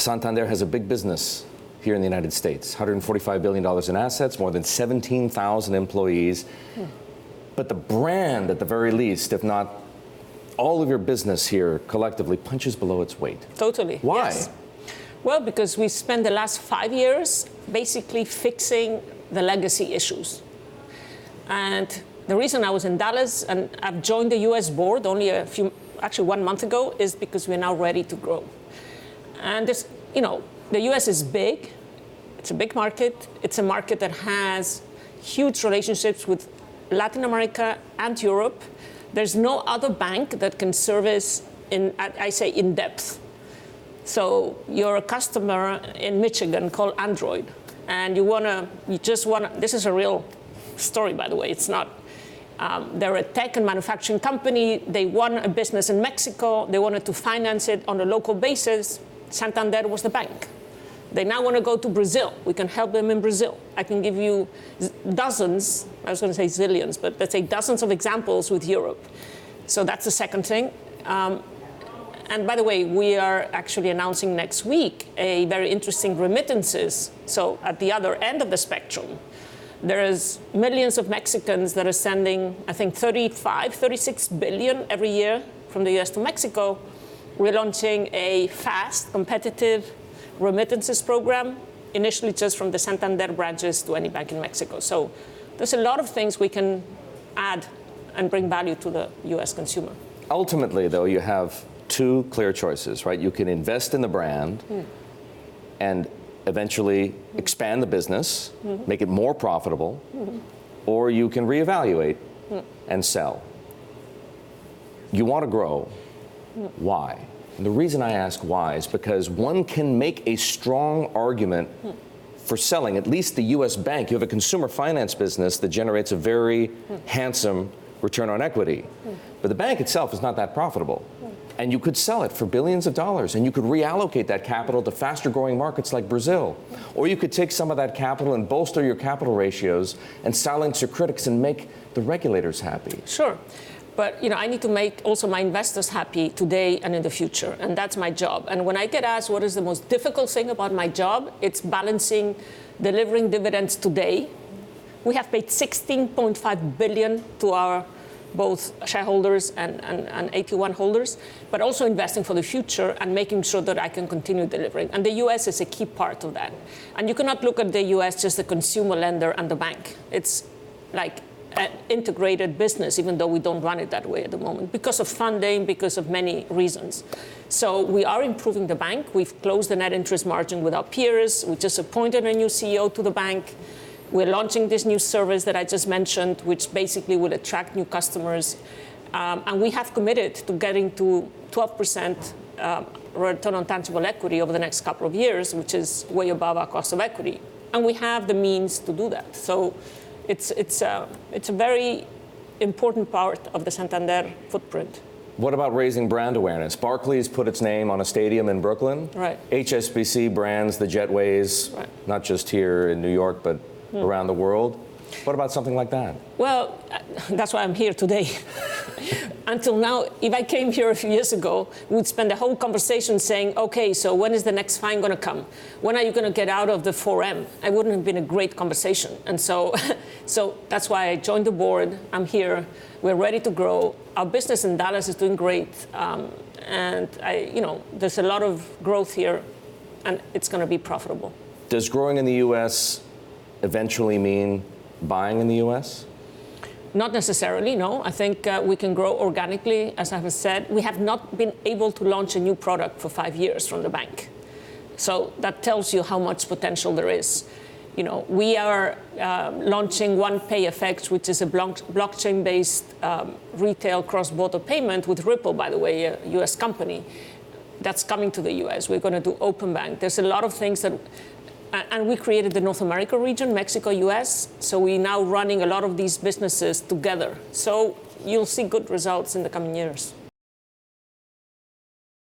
Santander has a big business here in the United States, $145 billion in assets, more than 17,000 employees. But the brand, at the very least, if not all of your business here collectively, punches below its weight. Totally. Why? Yes. Well, because we spent the last 5 years basically fixing the legacy issues. And the reason I was in Dallas and I've joined the US board only actually 1 month ago, is because we're now ready to grow. And this, the US is big. It's a big market. It's a market that has huge relationships with Latin America and Europe. There's no other bank that can service in depth. So you're a customer in Michigan called Android, and this is a real story, by the way. It's not. They're a tech and manufacturing company. They won a business in Mexico. They wanted to finance it on a local basis. Santander was the bank. They now want to go to Brazil. We can help them in Brazil. I can give you dozens, I was going to say zillions, but let's say dozens of examples with Europe. So that's the second thing. And by the way, we are actually announcing next week a very interesting remittances. So at the other end of the spectrum, there is millions of Mexicans that are sending, I think, 36 billion every year from the US to Mexico. We're launching a fast, competitive remittances program, initially just from the Santander branches to any bank in Mexico. So there's a lot of things we can add and bring value to the US consumer. Ultimately, though, you have two clear choices, right? You can invest in the brand and eventually expand the business, make it more profitable, or you can reevaluate and sell. You want to grow. Why? And the reason I ask why is because one can make a strong argument for selling at least the US bank. You have a consumer finance business that generates a very handsome return on equity. But the bank itself is not that profitable. And you could sell it for billions of dollars, and you could reallocate that capital to faster growing markets like Brazil. Or you could take some of that capital and bolster your capital ratios and silence your critics and make the regulators happy. Sure. But I need to make also my investors happy today and in the future, and that's my job. And when I get asked what is the most difficult thing about my job, it's balancing delivering dividends today. We have paid $16.5 billion to our both shareholders and AT1 holders, but also investing for the future and making sure that I can continue delivering. And the US is a key part of that. And you cannot look at the US just the consumer lender and the bank. It's like an integrated business, even though we don't run it that way at the moment, because of funding, because of many reasons. So we are improving the bank. We've closed the net interest margin with our peers. We just appointed a new CEO to the bank. We're launching this new service that I just mentioned, which basically will attract new customers. And we have committed to getting to 12% return on tangible equity over the next couple of years, which is way above our cost of equity. And we have the means to do that. So it's a very important part of the Santander footprint. What about raising brand awareness? Barclays put its name on a stadium in Brooklyn. Right. HSBC brands the jetways, right, not just here in New York, but around the world. What about something like that? Well, that's why I'm here today. Until now, if I came here a few years ago, we'd spend the whole conversation saying, okay, so when is the next fine going to come? When are you going to get out of the 4M? It wouldn't have been a great conversation. And so that's why I joined the board. I'm here. We're ready to grow. Our business in Dallas is doing great. And there's a lot of growth here, and it's going to be profitable. Does growing in the U.S. eventually mean buying in the U.S.? Not necessarily, no. I think we can grow organically, as I have said. We have not been able to launch a new product for 5 years from the bank. So that tells you how much potential there is. We are launching OnePayFX, which is a blockchain-based retail cross-border payment with Ripple, by the way, a U.S. company. That's coming to the U.S. We're going to do open bank. There's a lot of things that... And we created the North America region, Mexico, US. So we're now running a lot of these businesses together. So you'll see good results in the coming years.